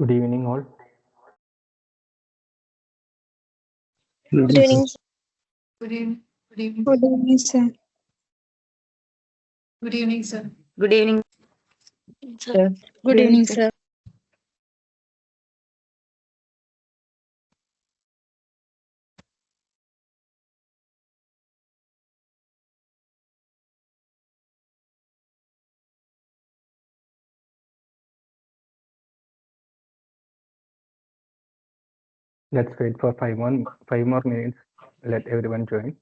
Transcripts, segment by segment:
Good evening, all. Good Good evening, evening. sir. Good evening. Good evening. Good evening, sir. Good evening, sir. Good evening, sir. Good evening, sir. Let's wait for 5 more minutes. Let everyone join.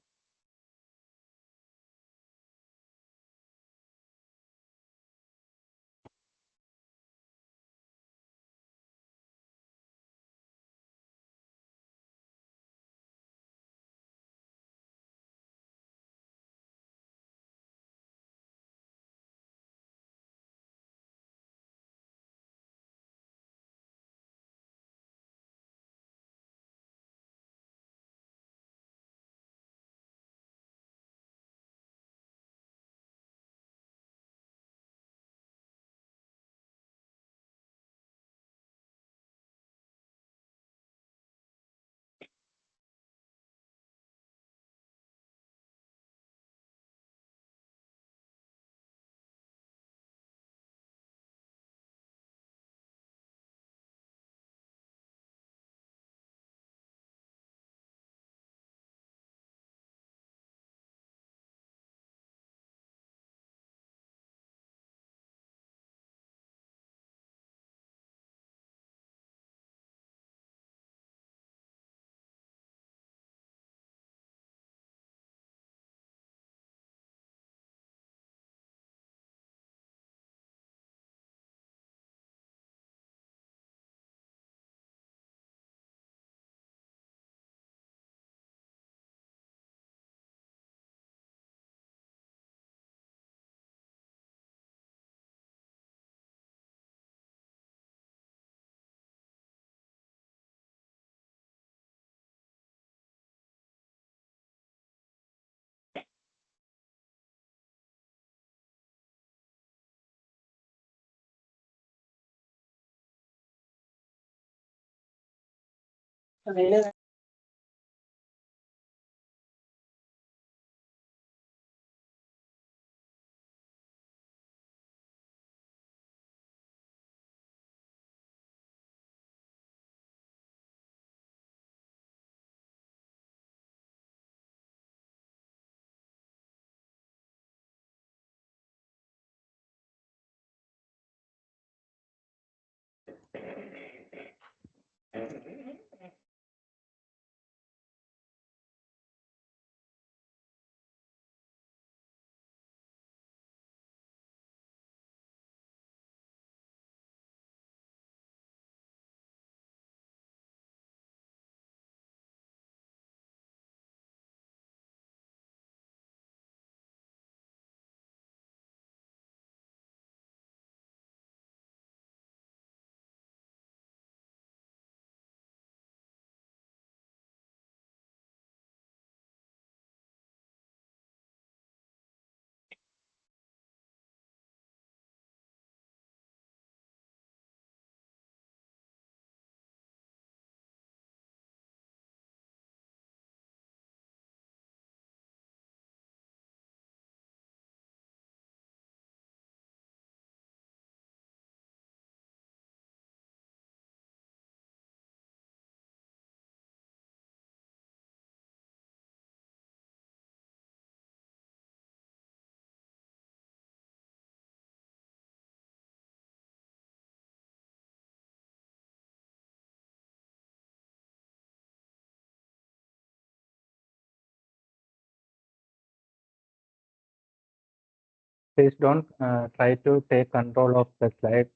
Please don't try to take control of the slide.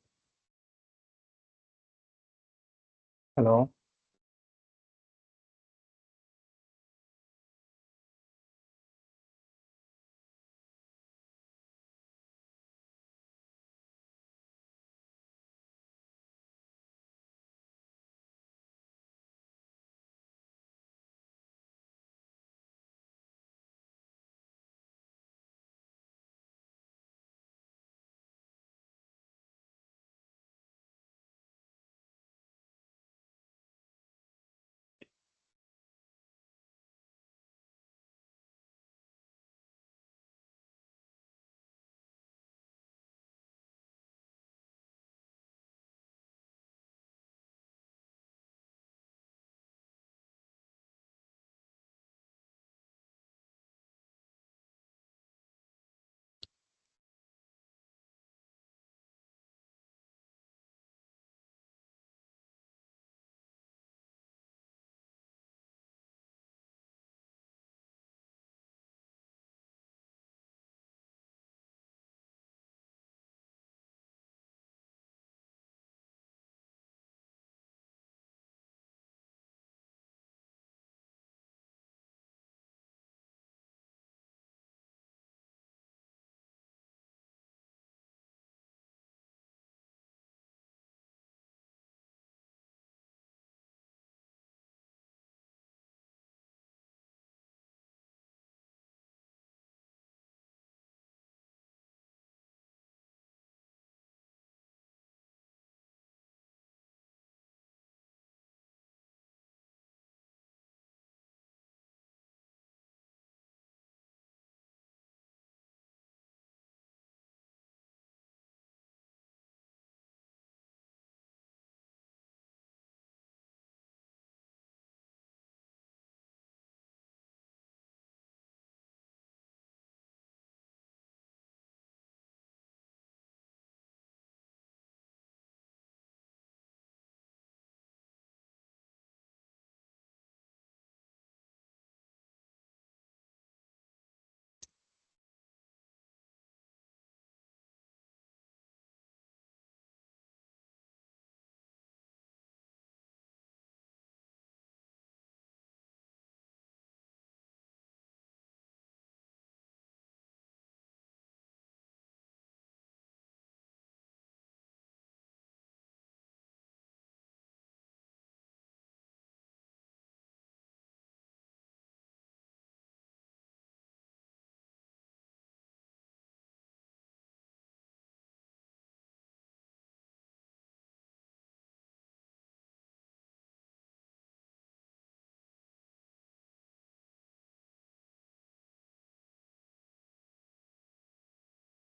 Hello.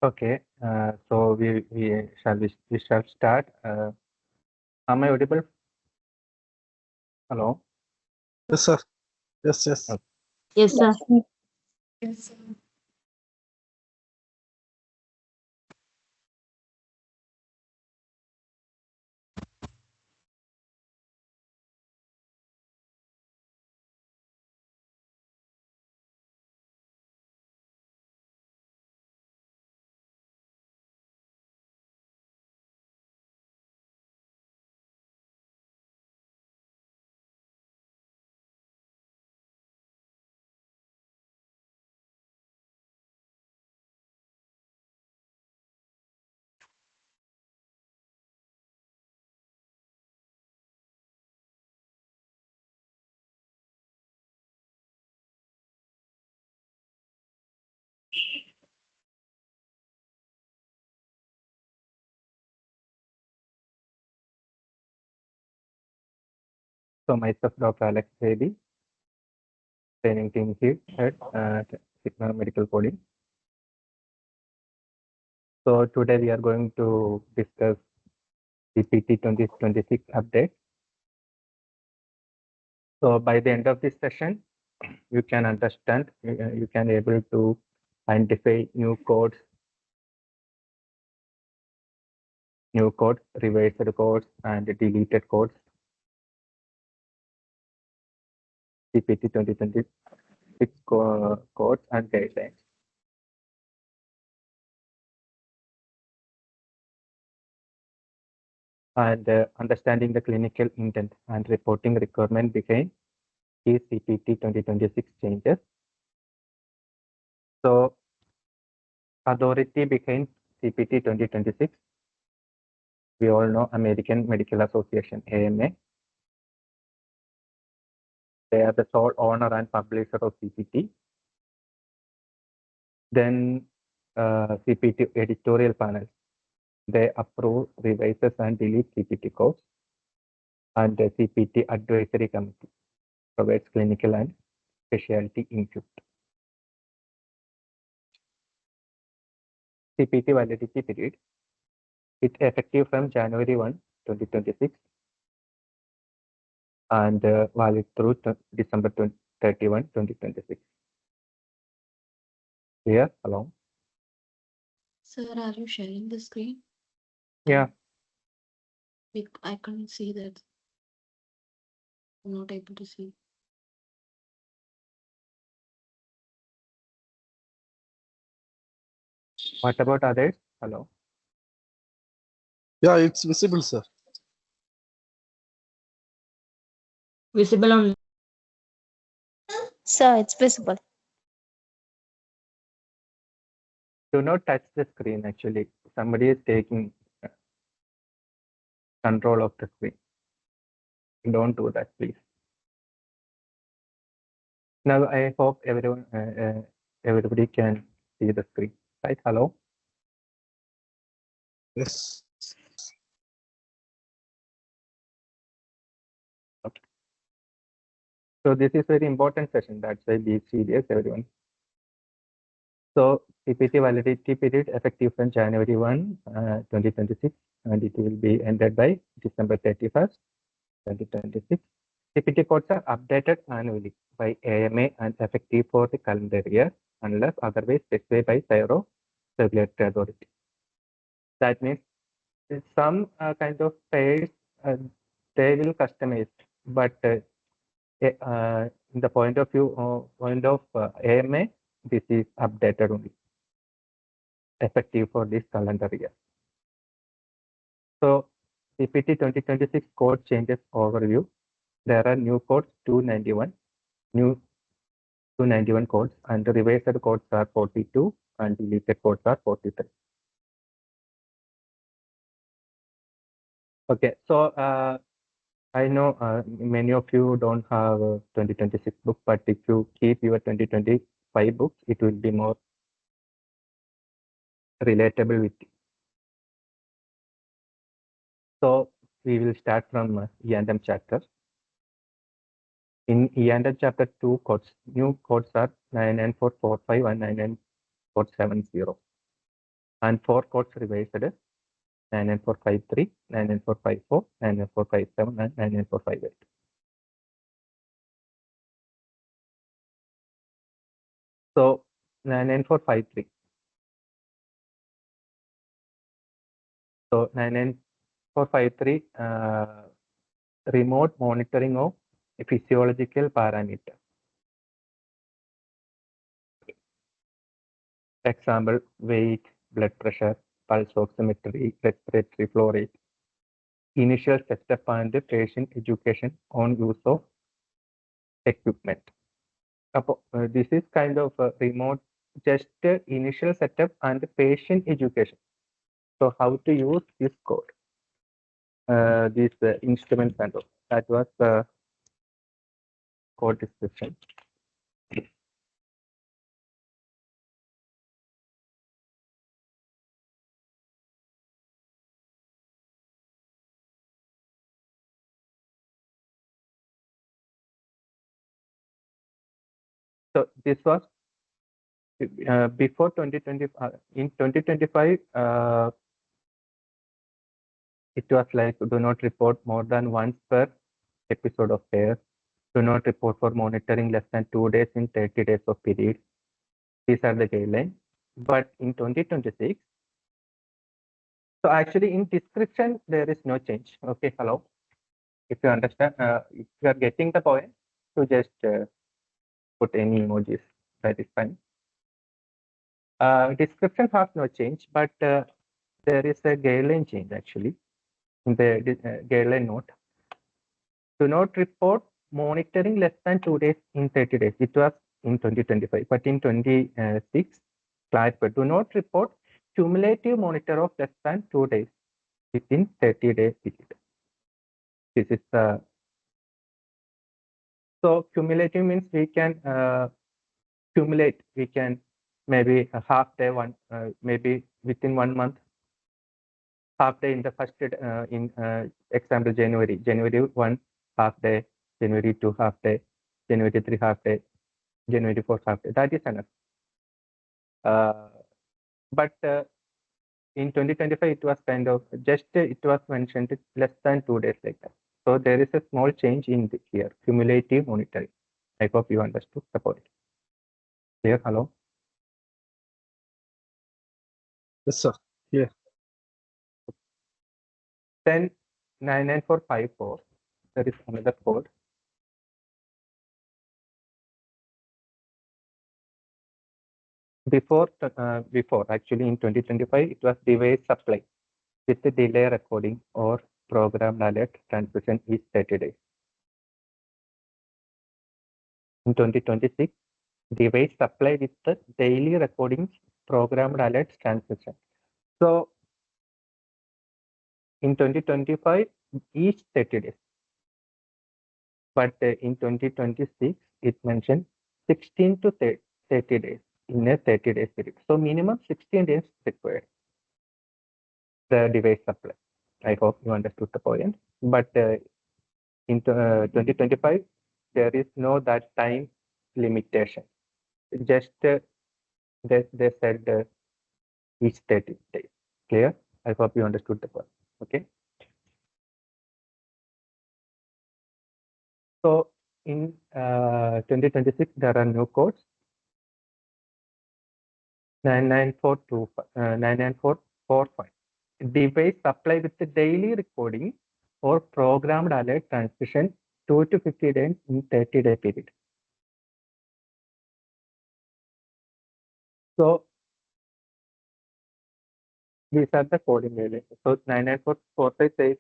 Okay, so we shall start. Am I audible? Hello. Yes, sir. Yes. Okay. Yes, sir. Yes, sir. So myself, Dr. Alex Baby, training team head at Cigma Medical Coding. So today we are going to discuss CPT 2026 update. So by the end of this session, you can understand, you can able to identify new codes, revised codes, and deleted codes. CPT 2026 codes and guidelines. And understanding the clinical intent and reporting requirement behind key CPT 2026 changes. So authority behind CPT 2026, we all know American Medical Association, AMA. They are the sole owner and publisher of CPT. Then CPT editorial panel, they approve, revises and delete CPT codes. And the CPT advisory committee provides clinical and specialty input. CPT validity period, it effective from January 1, 2026 and valid through December 31, 2026. Here, along. Sir, are you sharing the screen? Yeah. I can't see that. I'm not able to see. What about others? Hello. Yeah, it's visible, sir. Visible on. Sir, it's visible. Do not touch the screen actually. Somebody is taking control of the screen. Don't do that, please. Now I hope everybody can see the screen. Right? Hello. Yes. Okay. So this is very important session. That's why be serious, everyone. So CPT validity period effective from January 1, 2026, and it will be ended by December 31st, 2026. CPT codes are updated annually by AMA and effective for the calendar year unless otherwise specified by Thyro Regulatory Authority. That means some kind of pairs they will customize, but in the point of view AMA, this is updated only, effective for this calendar year. So CPT 2026 code changes overview. There are new codes 291, new 291 codes, and the revised codes are 42 and deleted codes are 43. Okay, so I know many of you don't have a 2026 book, but if you keep your 2025 books, it will be more relatable with you. So we will start from E&M chapter. In E&M chapter 2 codes, new codes are 99445 and 99470. and 4 codes revised: 99453, 99454, 99457, and 99458. So 99453. So 99453, remote monitoring of a physiological parameter. Example: weight, blood pressure, pulse oximetry, respiratory flow rate. Initial setup and patient education on use of equipment. This is kind of a remote, just initial setup and patient education. So how to use this code, these instruments and all. That was the code description. So this was before 2020. In 2025, it was like, do not report more than once per episode of care. Do not report for monitoring less than 2 days in 30 days of period. These are the guidelines. But in 2026, so actually in description, there is no change. Okay, hello. If you understand, if you are getting the point, to just put any emojis, that is fine. Description has no change, but there is a guideline change actually in the guideline note. Do not report monitoring less than 2 days in 30 days. It was in 2025, but in 26, clarified. Do not report cumulative monitor of less than 2 days within 30-day period. This is the so cumulative means we can cumulate. We can maybe a half day, maybe within 1 month, half day in the first in example January 1 half day, January 2 half day, January 3 half day, January 4 half day. That is enough. But in 2025, it was kind of just it was mentioned less than 2 days like that. So there is a small change in here, cumulative monitoring. I hope you understood the point. Clear? Hello? Yes, sir. Yeah. Then 99454, there is another code. Before actually in 2025, it was device supply with the delay recording or program alert transmission is 30 days. In 2026, device supply with the daily recordings, programmed alerts transmission. So in 2025, each 30 days. But in 2026, it mentioned 16 to 30 days in a 30 days period. So minimum 16 days required, the device supply. I hope you understood the point. But in 2025, there is no that time limitation. Just they said each 30 days. Clear? I hope you understood the point. Okay. So in 2026, there are new codes 99445. Device supply with the daily recording or programmed alert transmission 2 to 50 days in 30-day period. So these are the coding guidelines. So 99445 says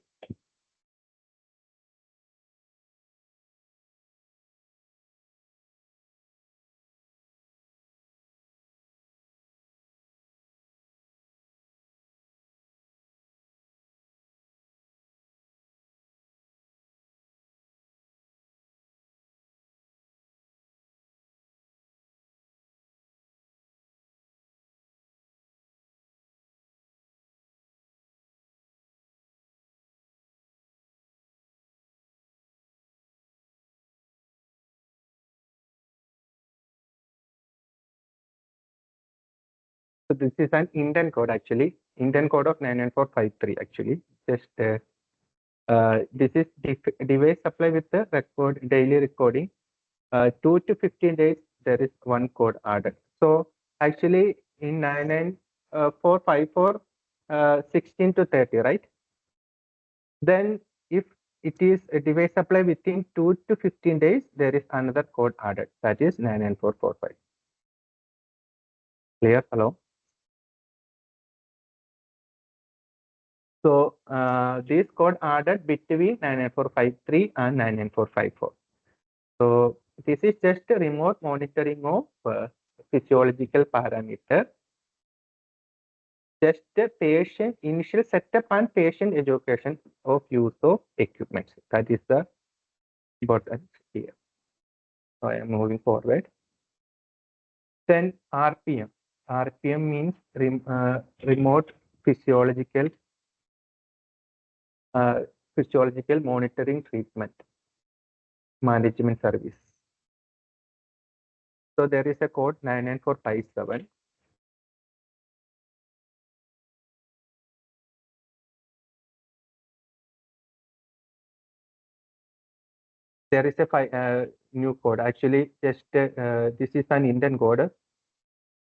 So this is an Indian code actually, Indian code of 99453 actually. Just this is device supply with the daily recording. 2 to 15 days there is one code added. So actually in 99454 16 to 30, right? Then if it is a device supply within 2 to 15 days, there is another code added, that is 99445. Clear? Hello? So this code added between 99453 and 99454. So this is just a remote monitoring of physiological parameter. Just a patient initial setup and patient education of use of equipment. That is the important here. So I am moving forward. Then RPM. RPM means remote physiological monitoring treatment management service. So there is a code 99457. There is a new code. Actually, just this is an Indian code.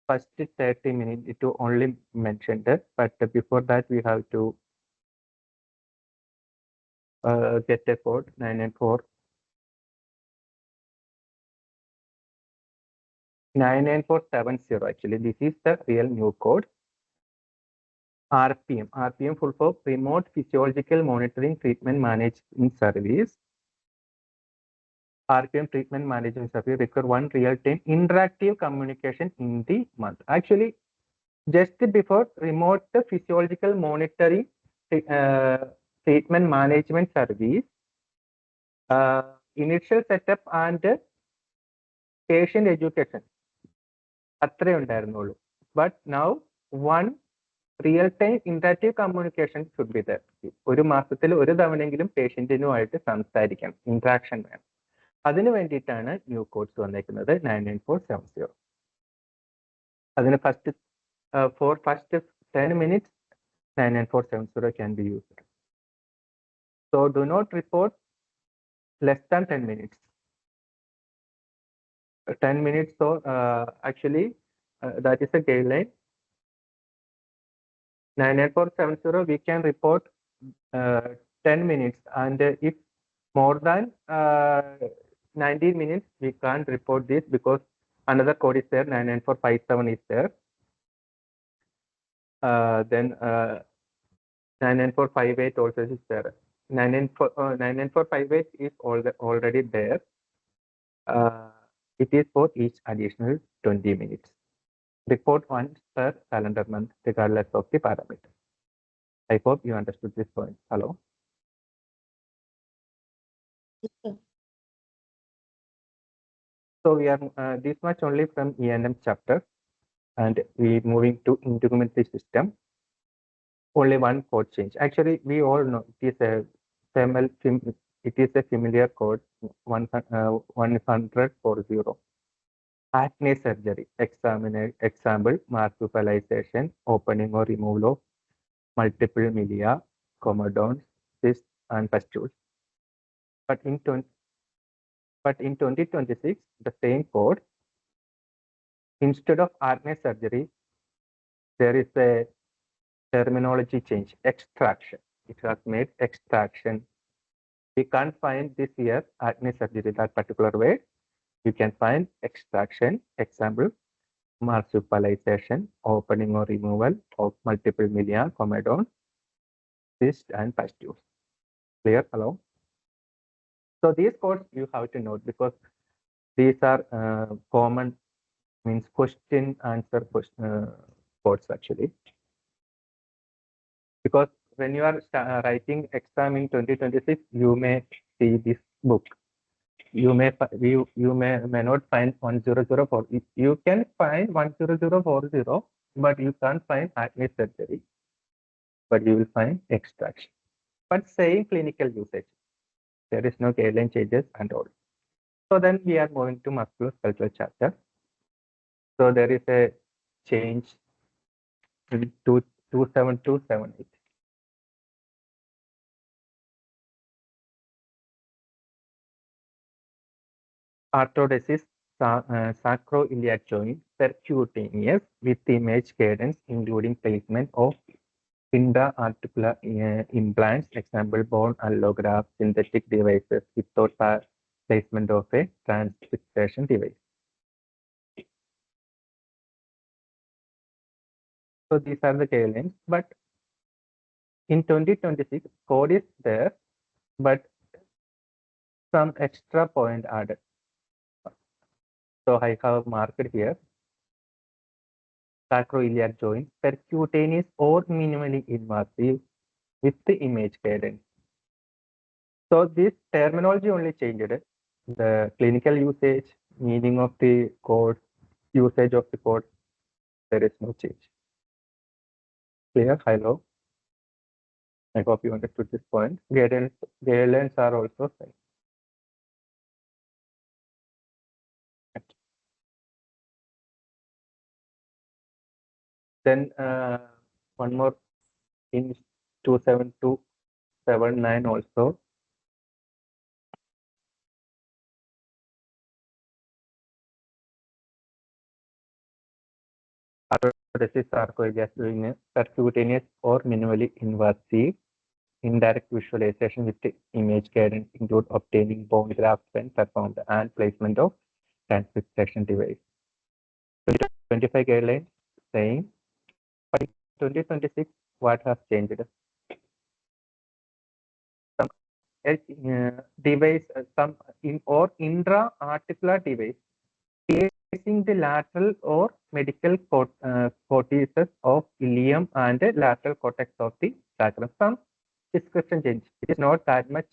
First 30 minutes it only mentioned it, but before that we have to get a code 994. 99470 actually. This is the real new code. RPM. RPM full for Remote Physiological Monitoring Treatment Management Service. RPM treatment management service require one real-time interactive communication in the month. Actually, just before remote physiological monitoring treatment management service, initial setup and patient education. But now one real-time interactive communication should be there. ഒരു മാസത്തിൽ ഒരു തവണയെങ്കിലും പേഷ്യന്റിനുമായിട്ട് സംസാരിക്കണം, interaction വേണം. അതിനു വേണ്ടിയിട്ടാണ് new codes വന്നേക്കുന്നത് 99470. അതിന് first 10 minutes 99470 can be used. So do not report less than 10 minutes. 10 minutes, so actually that is a guideline. 99470 we can report 10 minutes, and if more than 19 minutes we can't report this because another code is there, 99457 is there. Then 99458 also is there. 99458 is already there. It is for each additional 20 minutes. Report once per calendar month regardless of the parameter. I hope you understood this point. Hello? Yes, sir. So we are this much only from E&M chapter, and we moving to integumentary system. Only one code change. Actually, we all know it is a familiar code 10040. Acne surgery. Example, marsupialization, opening or removal of multiple milia, comedones, cysts, and pustules. But in 2026, the same code, instead of acne surgery, there is a terminology change, extraction. It has made extraction. We can't find this here, acne surgery, that particular way. You can find extraction. Example, marsupialization, opening or removal of multiple milia, comedone, cyst, and pustules. Clear? Hello? So these codes you have to note because these are common, means question answer codes actually. Because when you are writing exam in 2026, you may see this book. You may not find 10040. You can find 10040, but you can't find acne surgery. But you will find extraction. But same clinical usage. There is no guideline changes and all. So then we are moving to musculoskeletal chapter. So there is a change 27278. Arthrodesis sacroiliac joint percutaneous with image guidance, including placement of intra-articular implants, example bone allograft, synthetic devices without placement of a transfixation device. So these are the guidelines, but in 2026, code is there, but some extra point added. So I have marked here sacroiliac joint, percutaneous or minimally invasive with the image guidance. So this terminology only changed. The clinical usage, meaning of the code, usage of the code, there is no change. Clear? Hello. I hope you understood this point. Guidelines are also same. Then one more in 27279 also. Arthrodesis sarcoidosis percutaneous or minimally invasive. Indirect visualization with the image guidance include obtaining bone graft when performed and placement of transfixation device. 2025 guidelines saying, but in 2026, what has changed? Some device, some intra-articular device placing the lateral or medial cortices of ilium and the lateral cortex of the sacrum. Some description change. It is not that much.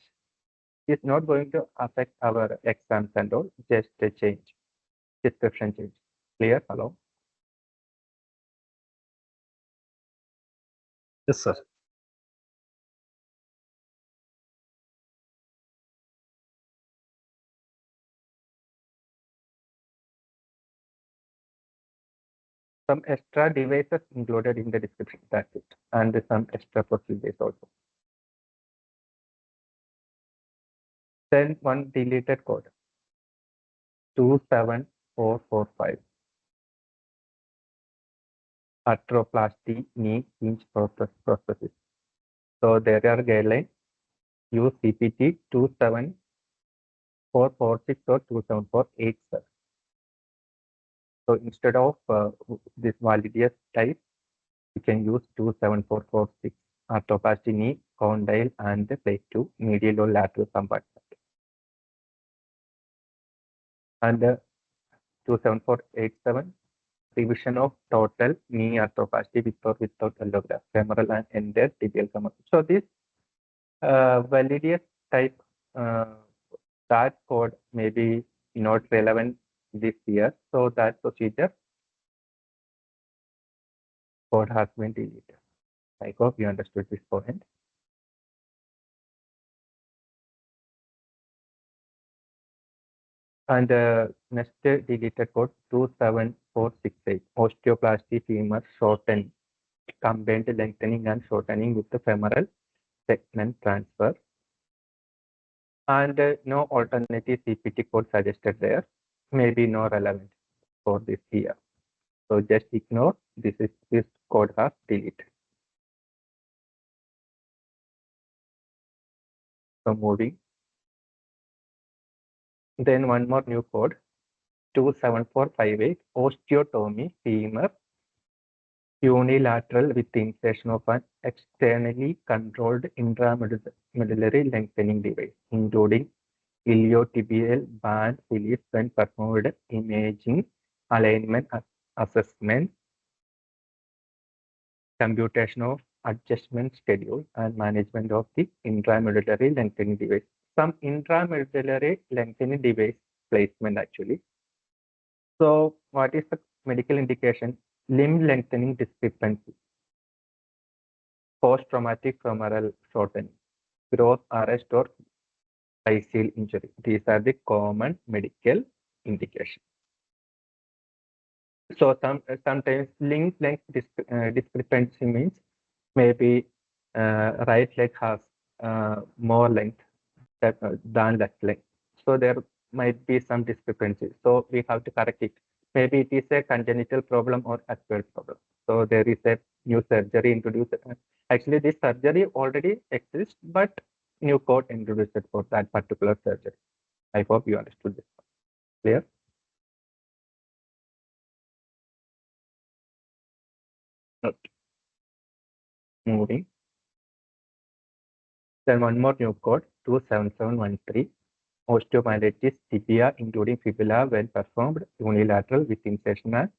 It is not going to affect our exams and all. Just a change. Description change. Clear? Hello. Yes, sir. Some extra devices included in the description. That's it. And some extra procedures also. Then one deleted code. 27445. Arthroplasty knee hinge prosthesis. So there are guidelines. Use CPT 27446 or 27487. So instead of this validus type, you can use 27446. Arthroplasty knee, condyle, and the plate 2 medial or lateral compartment. And 27487, revision of total knee arthroplasty with or without allograft, femoral and entire tibial femoral. So this validus type, that code may be not relevant this year. So that procedure code has been deleted. I hope you understood this point. And next deleted code 27468, osteoplasty femur shortening, combined lengthening and shortening with the femoral segment transfer. And no alternative CPT code suggested there, maybe no relevant for this year. So just ignore this code has deleted. So moving. Then one more new code 27458, osteotomy femur unilateral with insertion of an externally controlled intramedullary lengthening device, including iliotibial band release when performed imaging, alignment assessment, computation of adjustment schedule, and management of the intramedullary lengthening device. Some intramedullary lengthening device placement actually. So what is the medical indication? Limb lengthening discrepancy, post-traumatic femoral shortening, growth arrest or facial injury. These are the common medical indications. So sometimes length discrepancy means maybe right leg has more length than left leg. So there might be some discrepancy. So we have to correct it. Maybe it is a congenital problem or acquired problem. So there is a new surgery introduced. Actually, this surgery already exists, but new code introduced for that particular surgery. I hope you understood this. Clear? Okay. Moving. Then one more new code, 27713. Osteomyelitis tibia, including fibula, when performed unilateral with insertion and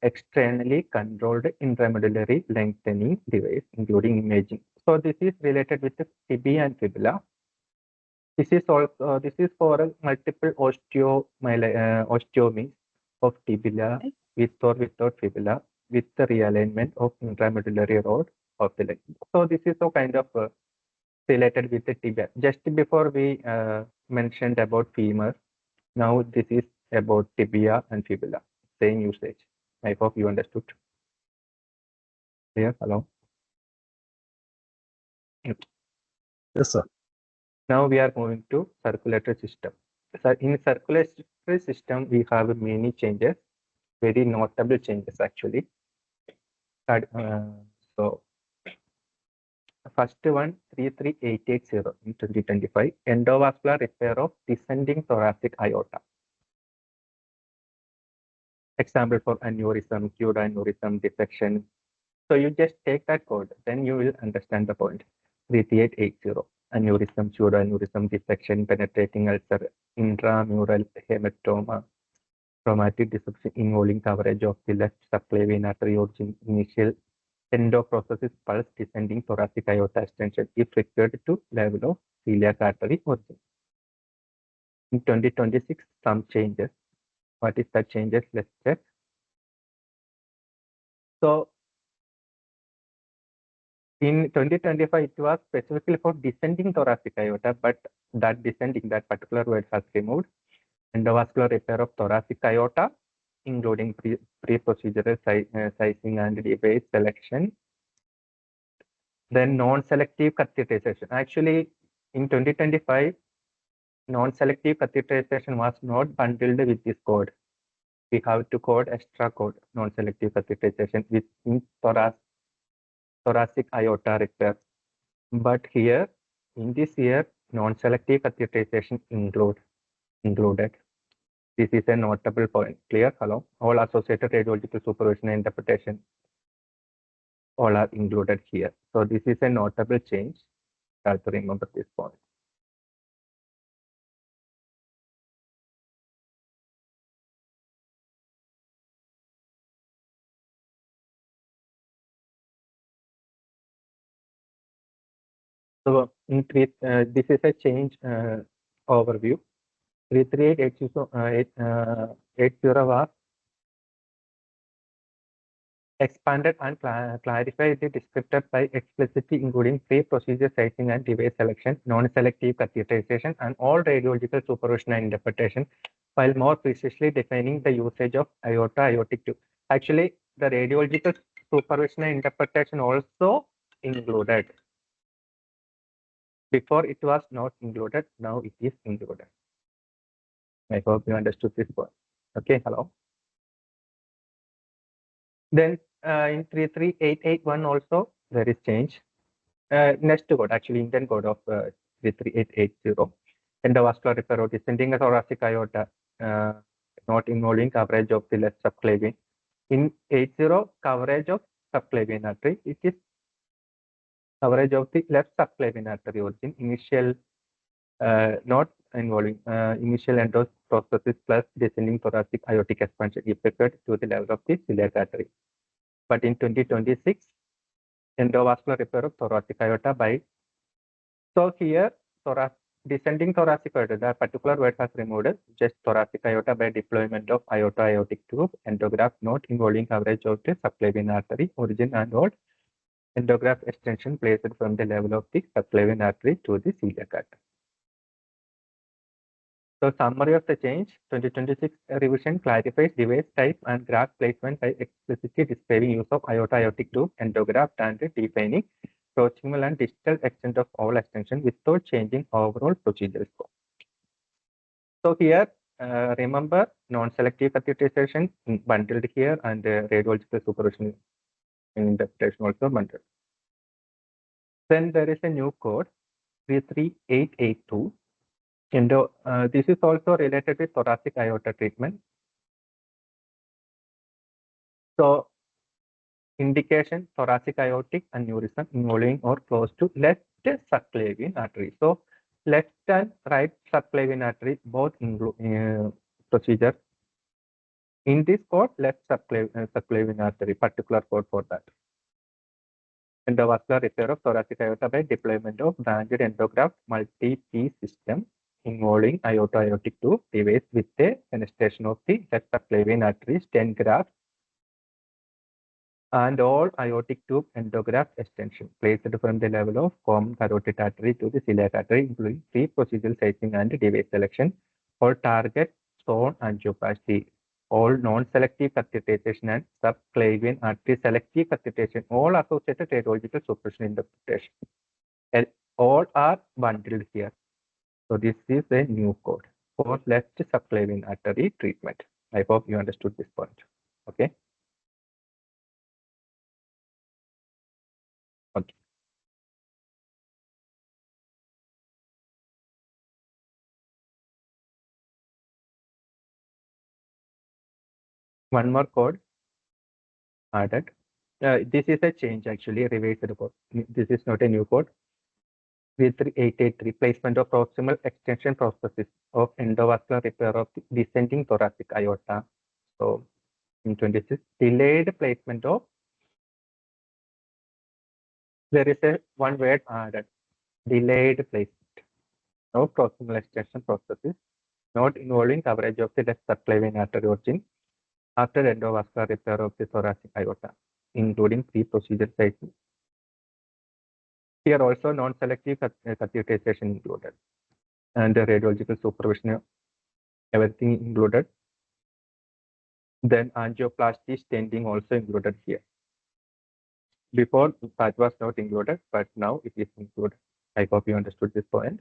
externally controlled intramedullary lengthening device, including imaging. So this is related with the tibia and fibula. This is also for multiple osteomies of tibia with or without fibula, with the realignment of intramedullary rod of the leg. So this is a kind of related with the tibia. Just before we mentioned about femur, now this is about tibia and fibula, same usage. I hope you understood. Clear? Hello? Yes, sir. Now we are moving to circulatory system. So in circulatory system, we have many changes, very notable changes actually. So first one, 33880 in 2025, endovascular repair of descending thoracic aorta. Example for aneurysm, pseudoaneurysm, dissection. So you just take that code, then you will understand the point. 33880, aneurysm, pseudoaneurysm, dissection, penetrating ulcer, intramural hematoma, traumatic disruption involving coverage of the left subclavian artery origin, initial endoprosthesis pulse descending thoracic aorta extension if required to level of celiac artery origin. In 2026, some changes. What is the changes? Let's check. So in 2025, it was specifically for descending thoracic aorta, but that descending, that particular word has removed. Endovascular repair of thoracic aorta, including pre-procedural sizing and device selection. Then non-selective catheterization. Actually, in 2025, non-selective catheterization was not bundled with this code. We have to code extra code, non-selective catheterization within thoracic aorta repair. But here, in this year, non-selective catheterization included. This is a notable point. Clear? Hello? All associated radiological supervision and interpretation all are included here. So this is a notable change. You have to remember this point. So this is a change overview. 33880 was expanded and clarified the descriptor by explicitly including pre-procedure sizing and device selection, non-selective catheterization, and all radiological supervision and interpretation, while more precisely defining the usage of aorta aortic tube. Actually, the radiological supervision and interpretation also included. Before it was not included, now it is included. I hope you understood this point. Okay, hello. Then in 33881 also there is change. Next code, actually Indian code of 33880. Endovascular repair of descending thoracic aorta, not involving coverage of the left subclavian. In 80, coverage of subclavian artery. It is coverage of the left subclavian artery origin. Initial, not involving initial endoprosthesis plus descending thoracic aortic expansion effected to the level of the celiac artery. But in 2026, endovascular repair of thoracic aorta by. So here, descending thoracic aorta, the particular word has removed just thoracic aorta by deployment of aorta aortic tube, endograph not involving coverage of the subclavian artery origin and all. Endograph extension placed from the level of the subclavian artery to the celiac artery. So summary of the change, 2026 revision clarifies device type and graph placement by explicitly describing use of iota, aortic tube, endograft, and defining proximal and distal extent of all extension without changing overall procedural scope. So here, remember non-selective catheterization bundled here and radiological supervision interpretation also bundled. Then there is a new code 33882. This is also related with thoracic aorta treatment. So indication thoracic aortic aneurysm involving or close to left subclavian artery. So left and right subclavian artery both include procedure. In this code, left subclavian artery, particular code for that. Endovascular repair of thoracic aorta by deployment of branched endograft multi-piece system involving aorta aortic tube device with a penetration of the left subclavian artery, stent graft, and all aortic tube endograft extension placed from the level of common carotid artery to the celiac artery, including pre-procedural sizing and device selection, or target zone angioplasty, all non-selective catheterization and subclavian artery selective catheterization, all associated radiological supervision interpretation. And all are bundled here. So this is a new code for left subclavian artery treatment. I hope you understood this point. Okay. Okay. One more code added. This is a change actually, revised code. This is not a new code. 33883 placement of proximal extension prosthesis of endovascular repair of the descending thoracic aorta. So in 26, delayed placement of, there is a one word added, delayed placement of proximal extension prosthesis not involving coverage of the left subclavian artery origin after endovascular repair of the thoracic aorta, including pre-procedure sizing. Here also non-selective catheterization included and the radiological supervision, everything included. Then angioplasty stenting also included here. Before that was not included, but now it is included. I hope you understood this point.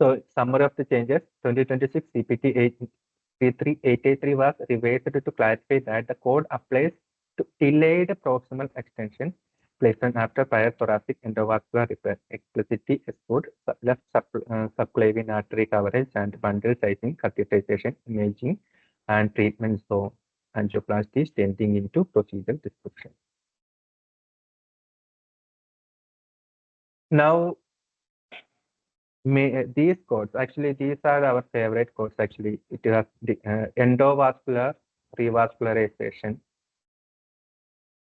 So summary of the changes, 2026 CPT 33883 was revised to clarify that the code applies to delayed proximal extension placement after prior thoracic endovascular repair, explicitly exclude left subclavian artery coverage and bundle sizing, catheterization, imaging, and treatment zone angioplasty stenting into procedural description. Now, these codes, actually, these are our favorite codes. Actually, it has the endovascular revascularization.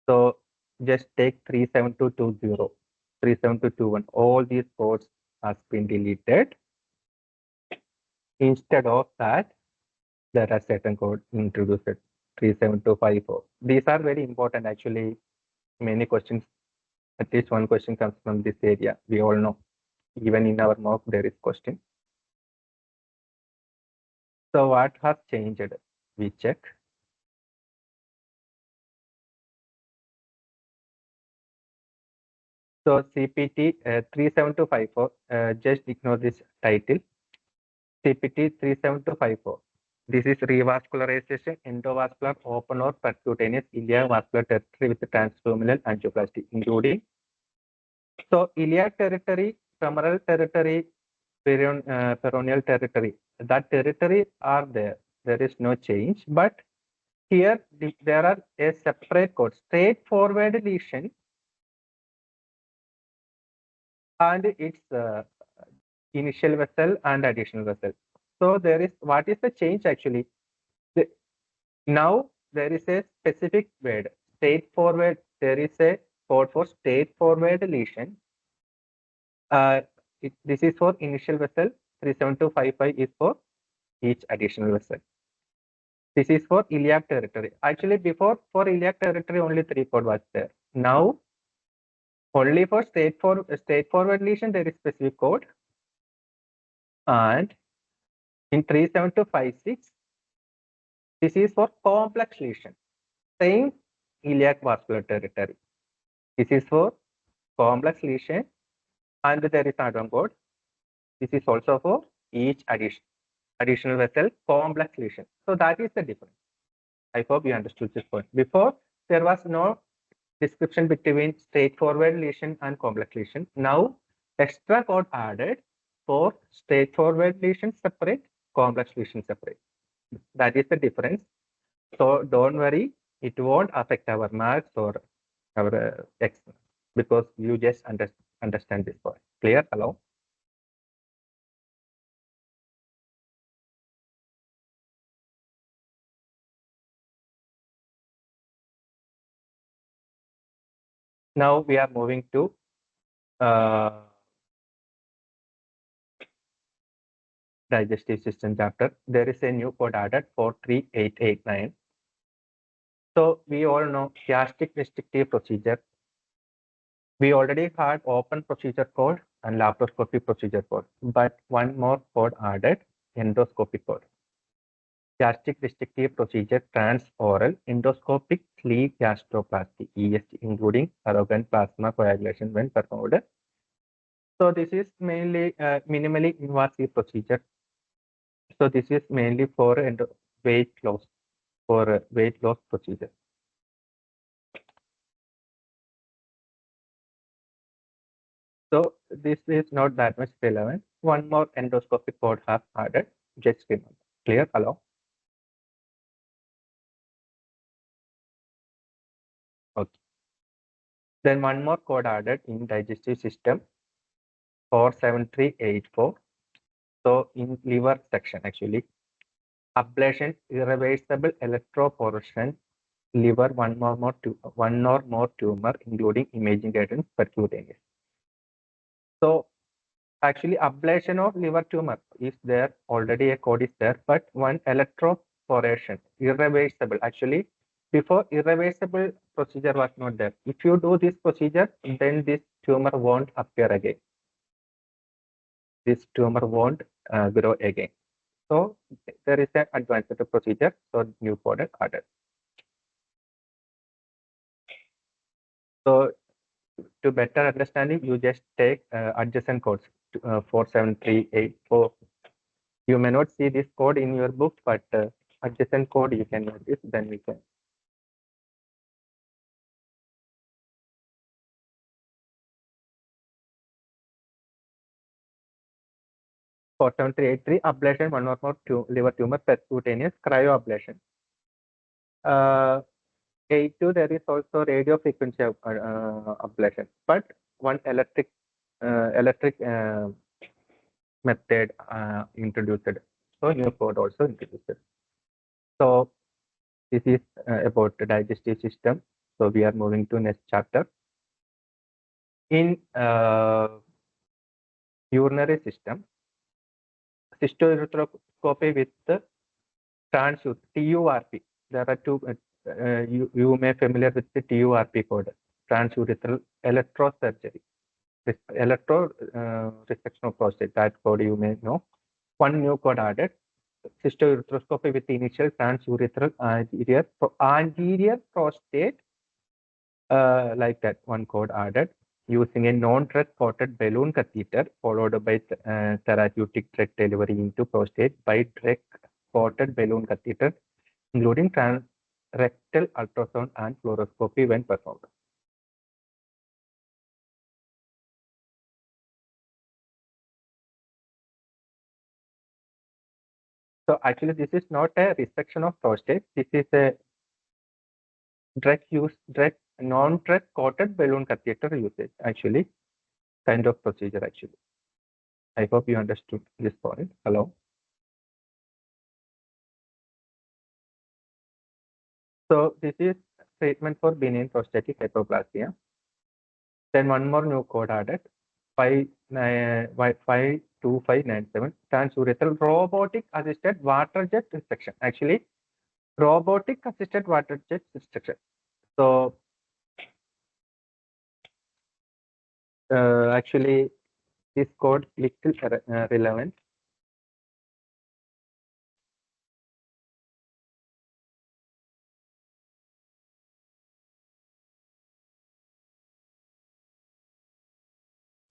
So just take 37220, 37221. All these codes has been deleted. Instead of that, there are certain codes introduced, 37254. These are very important. Actually, many questions, at least one question comes from this area. We all know. Even in our mock, there is question. So what has changed? We check. So CPT 37254, just ignore this title. CPT 37254. This is revascularization, endovascular, open or percutaneous iliac vascular territory with transfemoral angioplasty, including. So iliac territory, femoral territory, peroneal territory. That territory are there. There is no change. But here there are a separate code, straightforward lesion, and its initial vessel and additional vessel. So there is, what is the change actually? Now there is a specific word, straightforward. There is a code for straightforward lesion. This is for initial vessel. 37255 is for each additional vessel. This is for iliac territory. Actually, before for iliac territory, only 3 code was there. Now, only for straightforward lesion, there is specific code. And in 37256, this is for complex lesion. Same iliac vascular territory. This is for complex lesion, and there is another code. This is also for each additional vessel complex lesion. So that is the difference. I hope you understood this point. Before, there was no description between straightforward lesion and complex lesion. Now, extra code added for straightforward lesion separate, complex lesion separate. That is the difference. So don't worry, it won't affect our marks or our exam because you just understand this point. Clear? Hello? Now we are moving to digestive system chapter. There is a new code added 43889. So we all know gastric restrictive procedure. We already had open procedure code and laparoscopy procedure code, but one more code added, endoscopy code. Gastric restrictive procedure transoral endoscopic sleeve gastroplasty ESG, including arrogant plasma coagulation when performed. So this is mainly minimally invasive procedure. So this is mainly for weight loss procedure. So this is not that much relevant. One more endoscopic code have added. Just remember. Clear? Hello? Okay. Then one more code added in digestive system 47384. So in liver section actually, ablation irreversible electroporation liver one or more tumor including imaging guidance percutaneous. So actually ablation of liver tumor is there, already a code is there, but one electroporation irreversible. Actually before irreversible procedure was not there. If you do this procedure, then this tumor won't appear again. This tumor won't grow again. So there is an advanced procedure, so new code added. So to better understanding, you just take adjacent codes 47384. You may not see this code in your book, but adjacent code you can notice, then we can. For 7383, ablation one or more liver tumor percutaneous cryoablation. 82, there is also radio frequency ablation, but one electric method introduced. So new code also introduced. So this is about the digestive system. So we are moving to next chapter. In urinary system, cystourethropy with TURP. There are two. You may familiar with the TURP code, transurethral electrosurgery, resection of prostate. That code you may know. One new code added, cystourethropy with initial transurethral anterior prostate, like that. One code added using a non-drug coated balloon catheter followed by therapeutic drug delivery into prostate by drug coated balloon catheter, including rectal ultrasound and fluoroscopy when performed. So actually, this is not a resection of prostate. This is a non-drug coated balloon catheter usage. Actually, kind of procedure. Actually, I hope you understood this point. Hello. So this is treatment for benign prostatic hyperplasia. Then one more new code added, 5 2597 transurethral robotic assisted water jet resection. Actually, robotic assisted water jet resection. So actually, this code little relevant.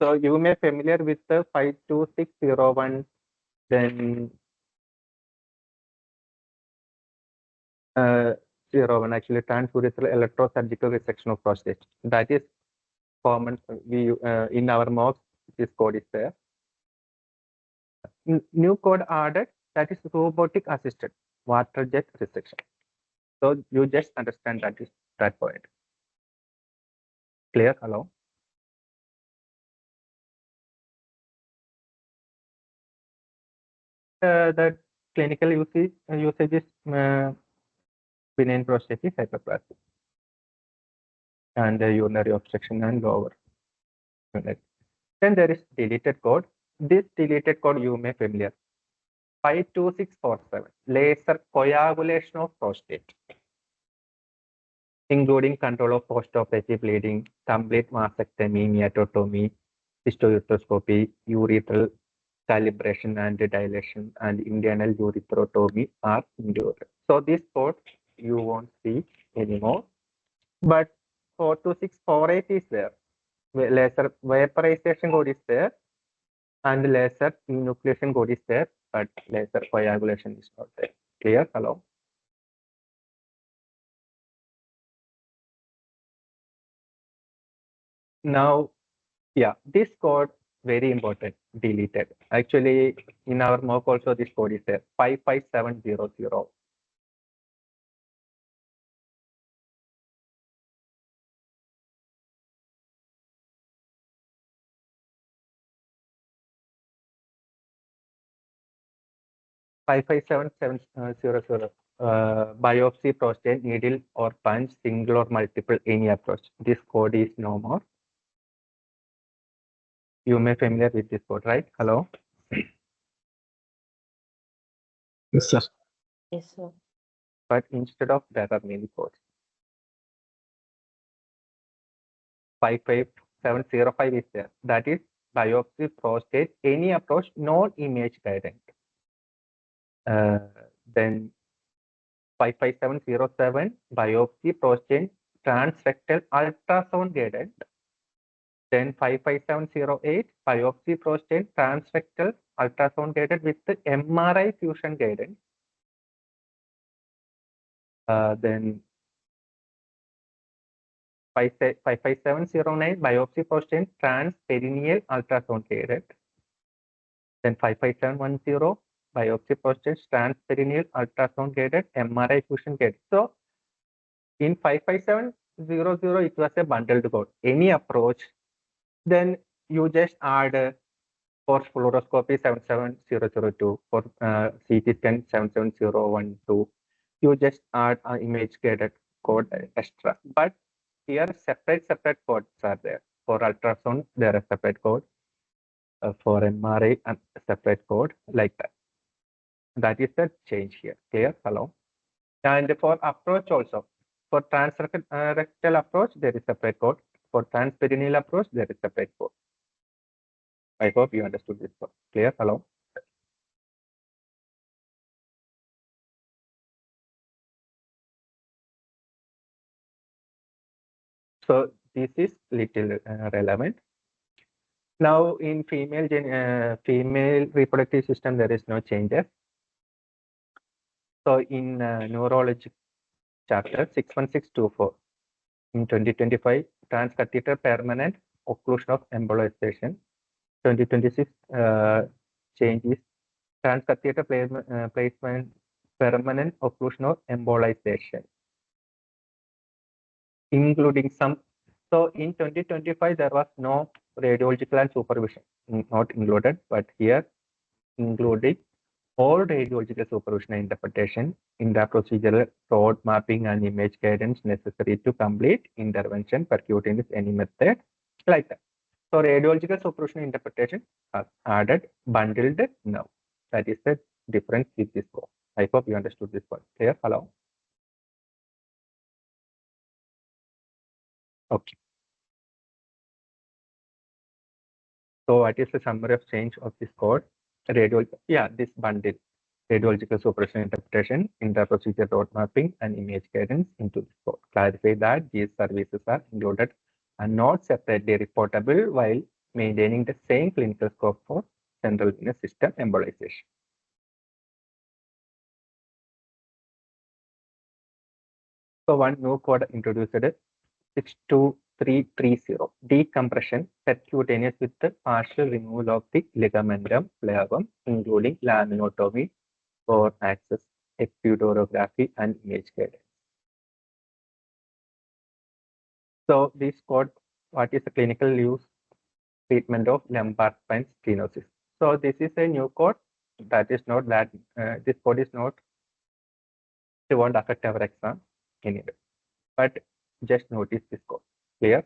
So you may familiar with the 52601, then 01 actually transurethral electrosurgical resection of prostate. That is common. We in our mocks this code is there. New code added, that is robotic assisted water jet resection. So you just understand that is that point. Clear? Hello. The clinical usage is benign prostatitis hyperplasia and urinary obstruction and lower unit. Then there is deleted code. This deleted code you may familiar. 52647 laser coagulation of prostate, including control of postoperative bleeding, complete mastectomy, myotomy, cystourethoscopy, urethral calibration and dilation, and internal urethrotomy are included. So this code you won't see anymore, but 42648 is there. Laser vaporization code is there, and laser enucleation code is there, but laser coagulation is not there. Clear? Hello. Now, yeah, this code very important, deleted. Actually, in our mock also this code is there, 55700. Five 55700. Biopsy prostate needle or punch, single or multiple, any approach. This code is no more. You may familiar with this code, right? Hello. Yes, sir. Yes, sir. But instead of there are many codes. 55705 is there. That is biopsy prostate, any approach, non-image guidance. Then 55707 biopsy prostate transrectal ultrasound guidance. Then 55708 biopsy prostate transrectal ultrasound guided with the MRI fusion guidance. Then 55709 biopsy prostate transperineal ultrasound guided. Then 55710 biopsy prostate transperineal ultrasound guided MRI fusion guided. So in 55700 it was a bundled code. Any approach, then you just add for fluoroscopy 77002, for CT scan 77012. You just add an image guided code extra. But here separate codes are there. For ultrasound, there is separate code. For MRI, and separate code like that. That is the change here. Clear? Hello. And for approach also, for transrectal approach, there is separate code. For transperineal approach, there is separate code. I hope you understood this code. Clear? Hello. So this is little relevant. Now in female reproductive system, there is no changes. So in neurology chapter 61624 in 2025, transcatheter permanent occlusion of embolization. 2026 changes transcatheter placement permanent occlusion of embolization, including some. So in 2025, there was no radiological and supervision, not included, but here including all radiological supervision and interpretation in the procedural road mapping and image guidance necessary to complete intervention percutaneous any method like that. So radiological supervision interpretation has added bundled now. That is the difference with this code. I hope you understood this one. Clear? Hello? Okay. So what is the summary of change of this code? This bundle. Radiological supervision interpretation, inter-procedure road mapping, and image guidance into this code. Clarify that these services are included and not separately reportable while maintaining the same clinical scope for central venous system embolization. So one new code introduced 62330, decompression percutaneous with the partial removal of the ligamentum flavum, including laminotomy for access, epiduorography, and image guidance. So this code, what is the clinical use treatment of lumbar spine stenosis? So this is a new code that is not that, this code is not, it won't affect our exam anyway, but just notice this code. Clear?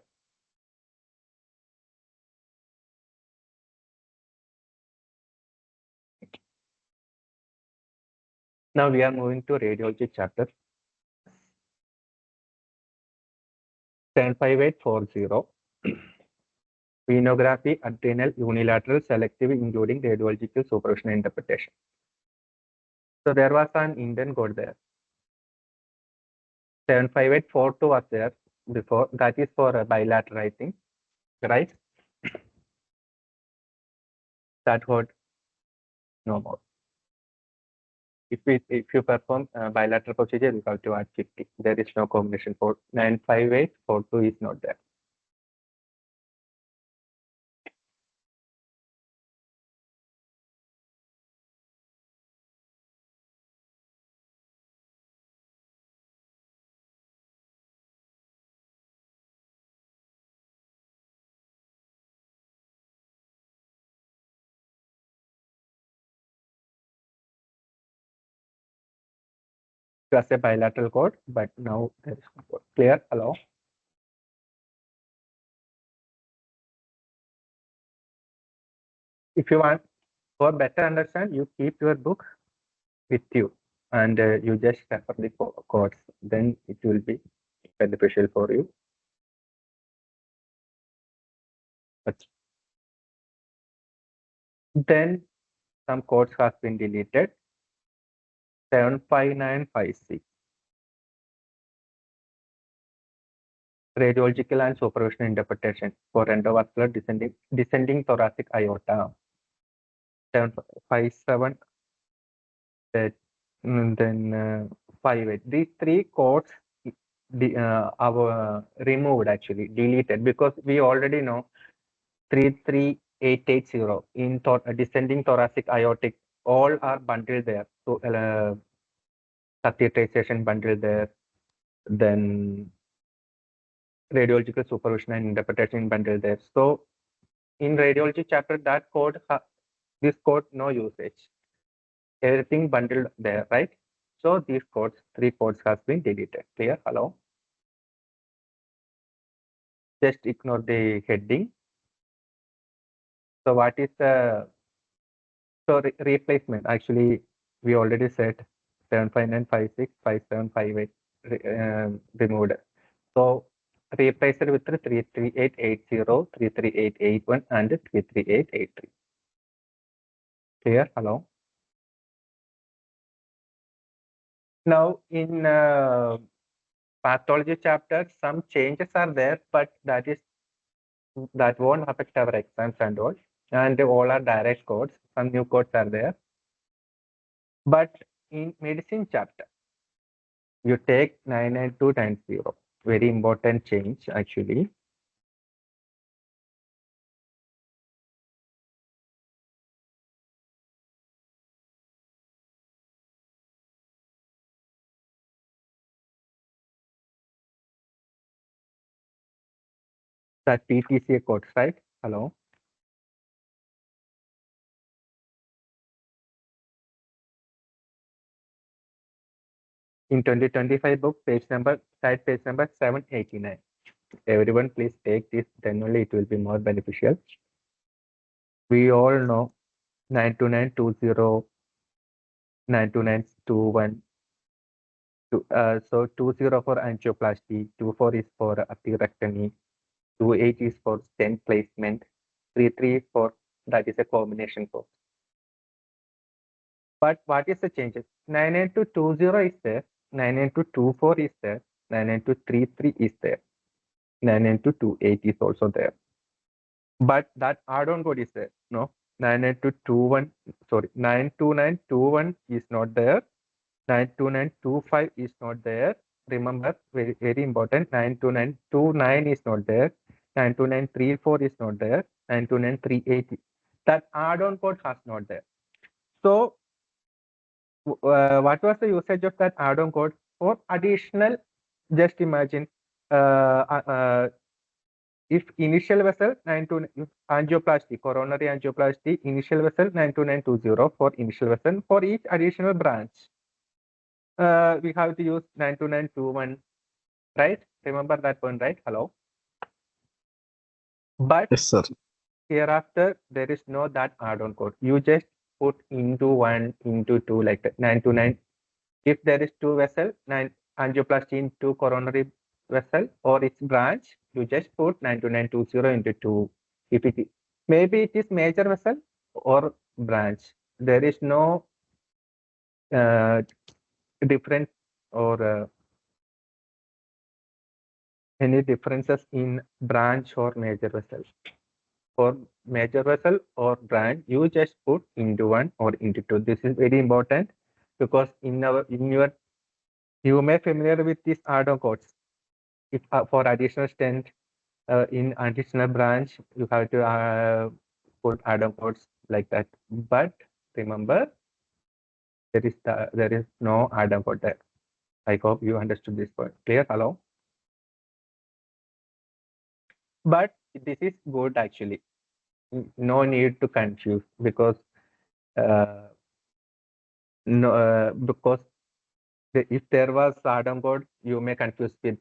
Now we are moving to radiology chapter 75840. Venography, adrenal, unilateral, selective, including radiological supervision interpretation. So there was an Indian code there. 75842 was there before. That is for bilateral, I think, right? That code no more. If you perform bilateral procedure, you have to add 50. There is no combination for 95842 is not there. It was a bilateral code, but now there is no code. Clear? Hello? If you want for better understand, you keep your book with you and you just refer the codes. Then it will be beneficial for you. But then some codes have been deleted. 75956. Radiological and supervision interpretation for endovascular descending thoracic aorta. 757. Then 58. These three codes our removed, actually deleted, because we already know 33880 in descending thoracic aortic, all are bundled there. So catheterization bundled there, then radiological supervision and interpretation bundled there. So in radiology chapter, that code, this code no usage. Everything bundled there, right? So these codes, three codes has been deleted. Clear? Hello? Just ignore the heading. So what is the replacement? Actually, we already said 75956, 5758 removed. So replace it with 33880, 33881, and 33883. Clear? Hello? Now in pathology chapter, some changes are there, but that won't affect our exams and all. And all are direct codes. Some new codes are there. But in medicine chapter, you take 99290. Very important change, actually. That PTCA codes, right? Hello? In 2025 book, page number 789. Everyone, please take this. Then only it will be more beneficial. We all know 92920, 92921. So 20 for angioplasty, 24 is for atherectomy, 28 is for stent placement, 33 for that is a combination course. But what is the changes? 99220 is there, 99224 is there, 99233 is there, 99228 is also there. But that add-on code is there. No, 99221, sorry, 92921 is not there. 92925 is not there. Remember, very, very important, 92929 is not there. 92934 is not there. 92938. That add-on code has not there. So, what was the usage of that add-on code? For additional, just imagine, if initial vessel 929 angioplasty, coronary angioplasty, initial vessel 92920 for initial vessel. For each additional branch, we have to use 92921, right? Remember that one, right? Hello. But Yes, sir. hereafter, there is no that add-on code. You just put into 1, into 2, like that, 929. If there is 2 vessel, 9 angioplasty into coronary vessel or its branch, you just put 92920 into 2. If it maybe it is major vessel or branch, there is no difference or any differences in branch or major vessel. For major vessel or branch, you just put into 1 or into 2. This is very important because in your you may familiar with these add-on codes. If for additional stent in additional branch, you have to put add-on codes like that. But remember, there is no add-on code there. I hope you understood this point. Clear? Hello. But this is good actually. No need to confuse because because if there was add-on code, you may confuse with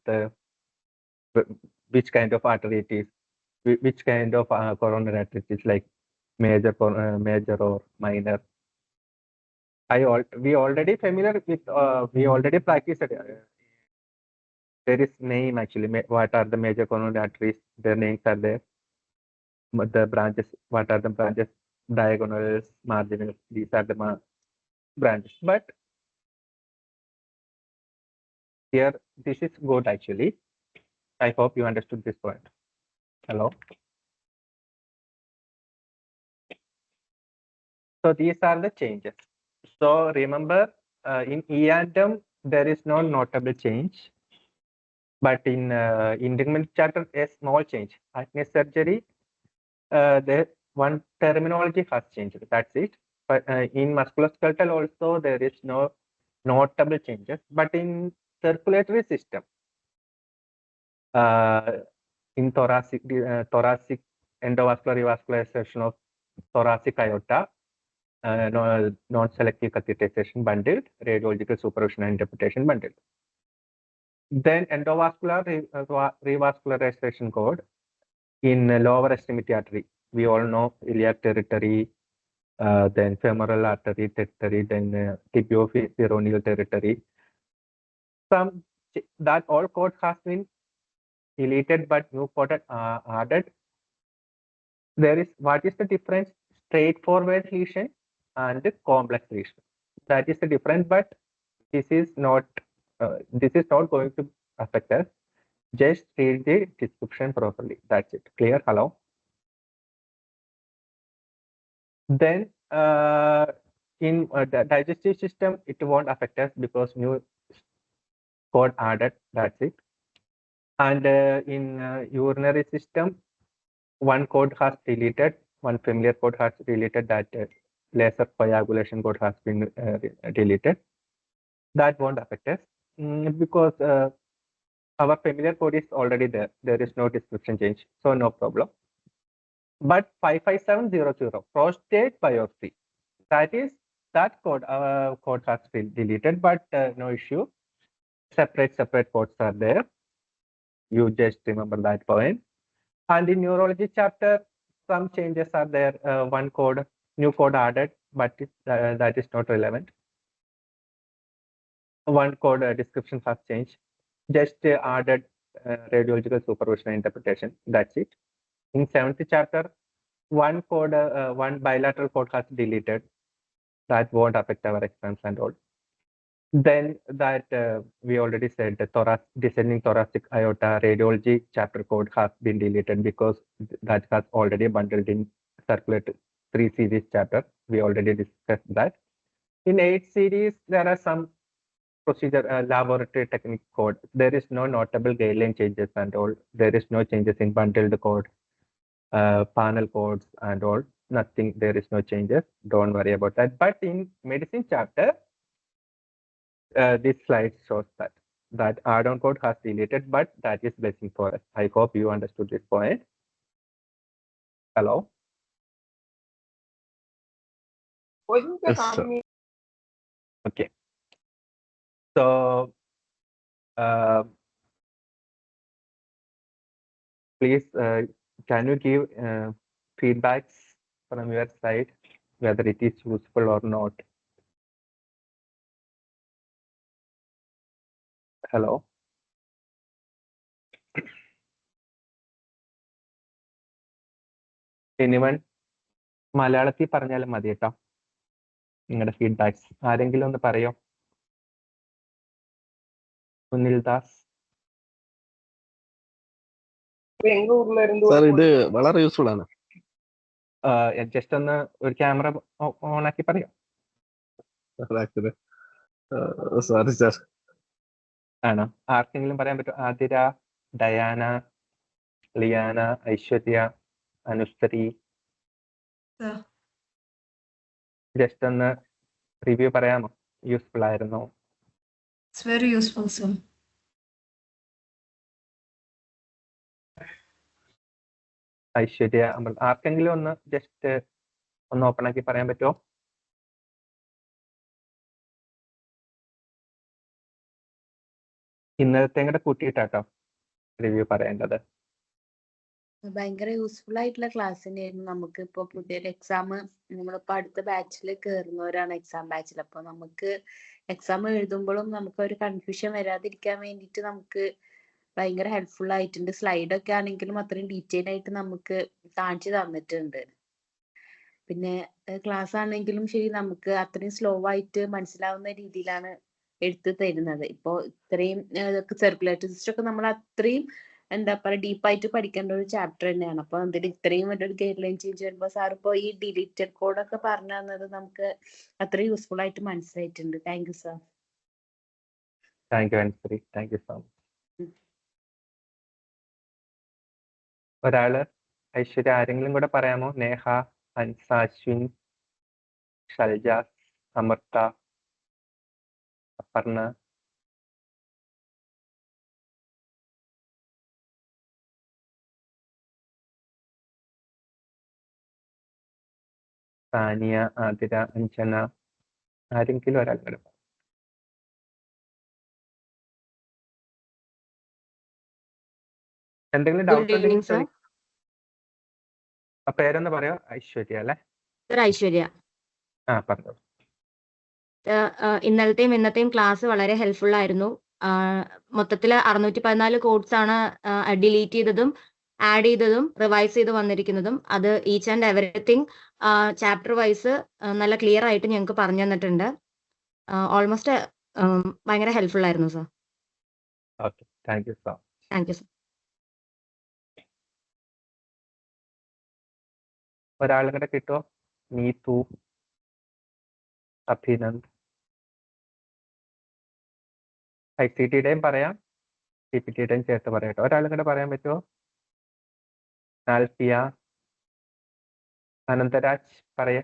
which kind of artery it is, which kind of coronary artery it is, like major, major or minor. We already familiar with, we already practiced it. There is name actually, what are the major coronary arteries, their names are there. But the branches, what are the branches, diagonals, marginals, these are the branches. But here, this is good actually. I hope you understood this point. Hello. So these are the changes. So remember, in E-Anthem, there is no notable change. But in integument chapter, a small change. Acne surgery, the one terminology has changed. That's it. But in musculoskeletal also, there is no notable changes. But in circulatory system, in thoracic endovascular revascularization of thoracic aorta, non-selective catheterization bundled, radiological supervision and interpretation bundled. Then endovascular revascularization code in lower extremity artery. We all know iliac territory, then femoral artery territory, then tibioperoneal territory. That all code has been deleted, but new code added. There is, what is the difference? Straightforward lesion and complex lesion. That is the difference, but this is not going to affect us. Just read the description properly. That's it. Clear? Hello. Then in the digestive system, it won't affect us because new code added. That's it. And in urinary system, one code has deleted. One familiar code has deleted. That laser coagulation code has been deleted. That won't affect us because our familiar code is already there. There is no description change, so no problem. But 55700 prostate biopsy, that code has been deleted, but no issue. Separate codes are there. You just remember that point. And in neurology chapter, some changes are there. One code, new code added, but that is not relevant. One code description has changed. Just added radiological supervision and interpretation. That's it. In 7th chapter, one code, one bilateral code has deleted. That won't affect our exams and all. Then that we already said the descending thoracic aorta radiology chapter code has been deleted because that has already bundled in circulate 3 series chapter. We already discussed that. In 8 series, there are some procedure laboratory technique code. There is no notable guideline changes and all. There is no changes in bundled code, panel codes and all. Nothing. There is no changes. Don't worry about that. But in medicine chapter, this slide shows that add-on code has deleted, but that is blessing for us. I hope you understood this point. Hello. Yes, sir. Okay. So please, can you give feedbacks from your side whether it is useful or not? Hello. Anyone? മലയാളത്തിൽ പറഞ്ഞാലും മതി കേട്ടോ നിങ്ങളുടെ feedbacks ആരെങ്കിലും ഒന്ന് പറയോ Sunil Das sir ഇത് വളരെ യൂസ്ഫുൾ ആണ്. ജസ്റ്റ് ഒന്ന് ഒരു ക്യാമറ ഓൺ ആക്കി പറയോ സോറി സാർ. ആണോ ആർക്കെങ്കിലും പറയാൻ പറ്റും ആതിര ഡയാന ലിയാന ഐശ്വര്യ അനുശ്രീ Sir. ജസ്റ്റ് ഒന്ന് റിവ്യൂ പറയാമോ യൂസ്ഫുൾ ആയിരുന്നോ It's very useful, sir. Aishwarya അമൃത് ആർക്കെങ്കിലും ഒന്ന് ജസ്റ്റ് ഒന്ന് ഓപ്പൺ ആക്കി പറയാൻ പറ്റുമോ ഇന്നലത്തെ കൂടെ കൂട്ടിയിട്ടാട്ടോ റിവ്യൂ പറയേണ്ടത് ഭയങ്കര യൂസ്ഫുൾ ആയിട്ടുള്ള ക്ലാസ് തന്നെയായിരുന്നു. നമുക്ക് ഇപ്പൊ പുതിയൊരു എക്സാം നമ്മളിപ്പോ അടുത്ത ബാച്ചിൽ കയറുന്നവരാണ് എക്സാം ബാച്ചിൽ. അപ്പൊ നമുക്ക് എക്സാം എഴുതുമ്പോഴും നമുക്ക് ഒരു കൺഫ്യൂഷൻ വരാതിരിക്കാൻ വേണ്ടിയിട്ട് നമുക്ക് ഭയങ്കര ഹെൽപ്ഫുൾ ആയിട്ടുണ്ട്. സ്ലൈഡ് ഒക്കെ ആണെങ്കിലും അത്രയും ഡീറ്റെയിൽ ആയിട്ട് നമുക്ക് കാണിച്ചു തന്നിട്ടുണ്ട്. പിന്നെ ക്ലാസ് ആണെങ്കിലും ശരി നമുക്ക് അത്രയും സ്ലോ ആയിട്ട് മനസ്സിലാവുന്ന രീതിയിലാണ് എടുത്ത് തരുന്നത്. ഇപ്പോ ഇത്രയും സർക്കുലേറ്ററി സിസ്റ്റം ഒക്കെ നമ്മൾ അത്രയും എന്താ പറയുക ഡീപ്പായിട്ട് പഠിക്കേണ്ട ഒരു ചാപ്റ്റർ തന്നെയാണ്. അപ്പൊ അതിൽ ഇത്രയും വലിയൊരു ഗൈഡ് ലൈൻ ചേഞ്ച് വരുമ്പോൾ സാർ ഇപ്പോ ഈ ഡിലീറ്റഡ് കോഡൊക്കെ പറഞ്ഞു തന്നത് നമുക്ക് അത്രയും യൂസ്ഫുൾ ആയിട്ട് മനസ്സിലായിട്ടുണ്ട്. Thank you sir. Thank you Anushree thank you so much ഒരാള് ഐശ്വര്യ ആരെങ്കിലും കൂടെ പറയാമോ നേഹ ഹൻസ അശ്വിൻ ഷൽജ അമൃത അപർണ സാനിയ ആതിര അഞ്ജന ആരെങ്കിലും ഒരാൾ കൂടെ എന്തെങ്കിലും ഡൗട്ട് ഉണ്ടെങ്കിൽ ചോദിക്കും പേരൊന്ന് പറയോ ഐശ്വര്യ അല്ലെ ഐശ്വര്യ പറഞ്ഞോ ഇന്നലത്തെയും ഇന്നത്തെയും ക്ലാസ് വളരെ ഹെൽപ്ഫുൾ ആയിരുന്നു. മൊത്തത്തിൽ 614 കോഡ്സ് ആണ് ഡിലീറ്റ് ചെയ്തതും ആഡ് ചെയ്തതും റിവൈസ് ചെയ്ത് വന്നിരിക്കുന്നതും. അത് each and everything chapter wise നല്ല ക്ലിയർ ആയിട്ട് ഞങ്ങൾക്ക് പറഞ്ഞു തന്നിട്ടുണ്ട്. ഓൾമോസ്റ്റ് ഭയങ്കര ഹെൽപ്ഫുൾ ആയിരുന്നു sir. Okay thank you so thank you sir. ഒരാളും കൂടെ കിട്ടുമോ നീതു അഭിനന്ദ് ICT-യുടെയും പറയാം CPT-യുടെയും ചേർത്ത് പറയട്ടോ ഒരാളും കൂടെ പറയാൻ പറ്റുമോ ആൽഫിയ അനന്തരാജ് പറയാ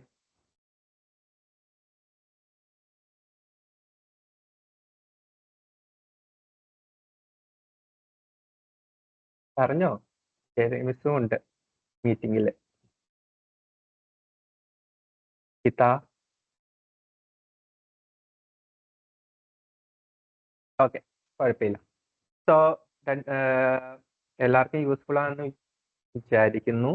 പറഞ്ഞോ മിസ്സും ഉണ്ട് മീറ്റിംഗില് ഗീത ഓക്കെ കുഴപ്പമില്ല സോ എല്ലാവർക്കും യൂസ്ഫുൾ ആണെന്ന് വിചാരിക്കുന്നു.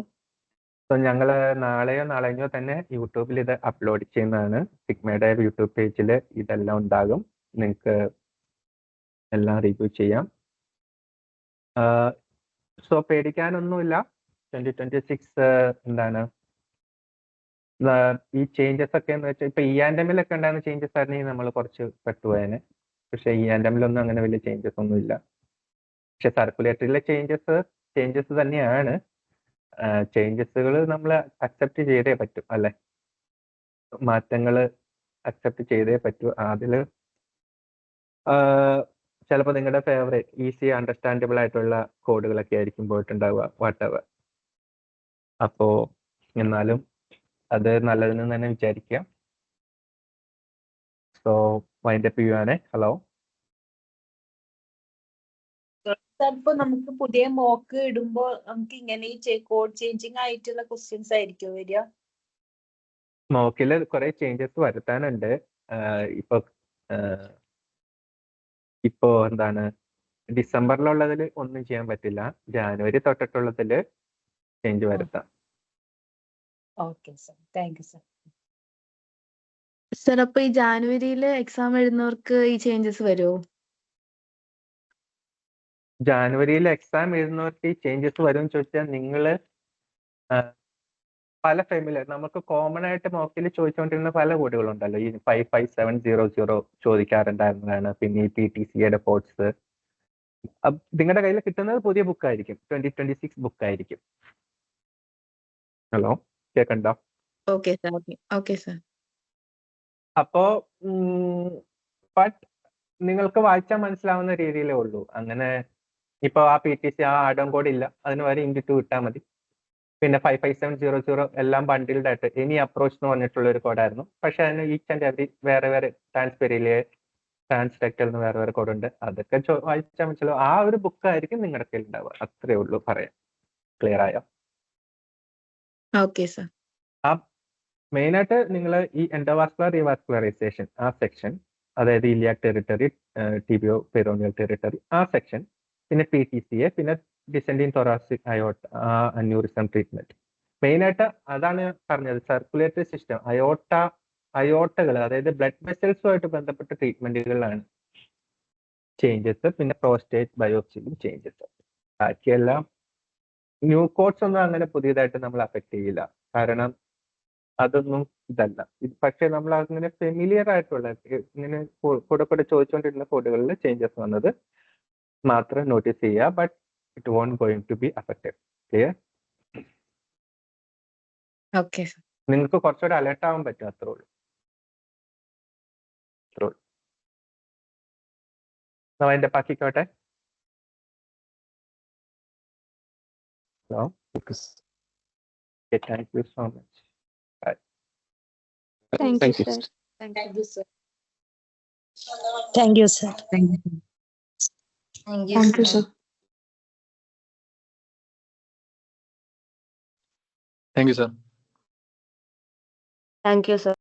സോ ഞങ്ങൾ നാളെയോ നാളെയോ തന്നെ യൂട്യൂബിൽ ഇത് അപ്ലോഡ് ചെയ്യുന്നതാണ്. സിഗ്മയുടെ യൂട്യൂബ് പേജിൽ ഇതെല്ലാം ഉണ്ടാകും. നിങ്ങൾക്ക് എല്ലാം റിവ്യൂ ചെയ്യാം. സോ പേടിക്കാനൊന്നുമില്ല. 2026 എന്താണ് ഈ ചേഞ്ചസ് ഒക്കെ എന്ന് വെച്ചാൽ ഇപ്പൊ ഇയാൻഡമിലൊക്കെ ഉണ്ടായിരുന്ന ചേഞ്ചസ് ആയിരുന്നെങ്കിൽ നമ്മൾ കുറച്ച് പെട്ടുപോയേനെ. പക്ഷെ ഇയാൻഡമിലൊന്നും അങ്ങനെ വലിയ ചേഞ്ചസ് ഒന്നും ഇല്ല. പക്ഷെ സർക്കുലേറ്ററിയിലെ ചേഞ്ചസ് തന്നെയാണ്. ചേഞ്ചസുകൾ നമ്മൾ അക്സെപ്റ്റ് ചെയ്തേ പറ്റും അല്ലെ. മാറ്റങ്ങൾ അക്സെപ്റ്റ് ചെയ്തേ പറ്റൂ. അതില് ചിലപ്പോൾ നിങ്ങളുടെ ഫേവറേറ്റ് ഈസി അണ്ടർസ്റ്റാൻഡബിൾ ആയിട്ടുള്ള കോഡുകളൊക്കെ ആയിരിക്കും പോയിട്ടുണ്ടാവുക, വാട്ടെവർ. അപ്പോ എന്നാലും അത് നല്ലതെന്ന് തന്നെ വിചാരിക്കുക. സോ വൈൻഡപ്പ് ചെയ്യുവാണ്. ഹലോ, ഇപ്പൊ നമുക്ക് പുതിയ മോക്ക് ഇടുമ്പോ നമുക്ക് ഇങ്ങനെ കോഡ് ചേഞ്ചിങ് ആയിട്ടുള്ള ക്വസ്റ്റ്യൻസ് ആയിരിക്കും വരിക? മോക്കിൽ കുറെ ചേഞ്ചസ് വരുത്താനുണ്ട്. ഇപ്പോ എന്താണ് ഡിസംബറിലുള്ളതിൽ ഒന്നും ചെയ്യാൻ പറ്റില്ല. ജാനുവരി തൊട്ടിട്ടുള്ളതിൽ ചേഞ്ച് വരുത്താം. Okay sir, thank you sir. Sir അപ്പൊ ഈ ജാനുവരിയിൽ എക്സാം എഴുതുന്നവർക്ക് ഈ ചേഞ്ചസ് വരുമോ? ജാനുവരിയിൽ എക്സാം എഴുതുന്നവർക്ക് ഈ ചേഞ്ചസ് വരും ചോദിച്ചാൽ നിങ്ങൾ പല ഫെമിലിയർ നമുക്ക് കോമൺ ആയിട്ട് മോക്കിൽ ചോദിച്ചുകൊണ്ടിരുന്ന പല കോഡുകളുണ്ടല്ലോ. ഈ 55700 ചോദിക്കാറുണ്ടായിരുന്നതാണ്. പിന്നെ ഈ PTCയുടെ പോർട്സ്. നിങ്ങളുടെ കയ്യിൽ കിട്ടുന്നത് പുതിയ ബുക്കായിരിക്കും, 2026 ബുക്കായിരിക്കും. ഹലോ, കേൾക്കണ്ടോ? Okay sir, okay sir. അപ്പോ ബട്ട് നിങ്ങൾക്ക് വായിച്ചാൽ മനസ്സിലാവുന്ന രീതിയിലേ ഉള്ളൂ. അങ്ങനെ ഇപ്പൊ ആ PTC ആ ആഡോൺ കോഡ് ഇല്ല, അതിന് വരെ ഇൻഡിറ്റ് വിട്ടാൽ മതി. പിന്നെ 55700 എല്ലാം ബണ്ടിൽഡ് ആയിട്ട് എനി അപ്രോച്ച് എന്ന് പറഞ്ഞിട്ടുള്ള ഒരു കോഡായിരുന്നു. പക്ഷെ അതിന് ഈച്ച് ആൻഡ് എവറി വേറെ വേറെ ട്രാൻസ്പെരിയിലെ ട്രാൻസ്ഡക്റ്റൽ എന്ന് വേറെ വേറെ കോഡുണ്ട്. അതൊക്കെ വായിച്ചാൽ മനസ്സിലാവും. ആ ഒരു ബുക്കായിരിക്കും നിങ്ങളുടെ കയ്യിൽ ഉണ്ടാവുക. അത്രേ ഉള്ളൂ പറയാം. ക്ലിയർ ആയോ? Okay sir. ആ മെയിനായിട്ട് നിങ്ങൾ ഈ എൻഡോവാസ്കുലർ റീവാസ്കുലറൈസേഷൻ ആ സെക്ഷൻ, അതായത് ഇലിയാക് ടെറിട്ടറി, ടിബിയോ പെരോണിയൽ ടെറിട്ടറി ആ സെക്ഷൻ, പിന്നെ PTCA, പിന്നെ ഡിസെൻഡിങ് thoracic അയോട്ട അന്യൂറിസം ട്രീറ്റ്മെന്റ്. മെയിനായിട്ട് അതാണ് പറഞ്ഞത്. സർക്കുലേറ്ററി സിസ്റ്റം അയോട്ടകൾ, അതായത് ബ്ലഡ് വെസൽസുമായിട്ട് ബന്ധപ്പെട്ട ട്രീറ്റ്മെന്റുകളിലാണ് ചേഞ്ചസ്. പിന്നെ പ്രോസ്റ്റേറ്റ് ബയോപ്സിയിലും ചേഞ്ചസ്. ബാക്കിയെല്ലാം ന്യൂ കോഡ്സ് ഒന്നും അങ്ങനെ പുതിയതായിട്ട് നമ്മൾ അഫക്ട് ചെയ്യില്ല. കാരണം അതൊന്നും ഇതല്ല. പക്ഷെ നമ്മൾ അങ്ങനെ ഫെമിലിയർ ആയിട്ടുള്ള ഇങ്ങനെ കൂടെ ചോദിച്ചുകൊണ്ടിരുന്ന കോഡുകളിൽ ചേഞ്ചസ് വന്നത് മാത്രം നോട്ടീസ് ചെയ്യുക. But it won't going to be affected. Clear? Okay sir. നിങ്ങൾക്ക് കുറച്ചുകൂടെ അലേർട്ട് ആവാൻ പറ്റും. അത്രേ ഉള്ളൂ. അതിന്റെ ബാക്കിക്കോട്ടെ. Hello, thank you so much. Thank you sir. Thank you sir. Thank you sir. Thank you, sir. Thank you, sir. Thank you, sir.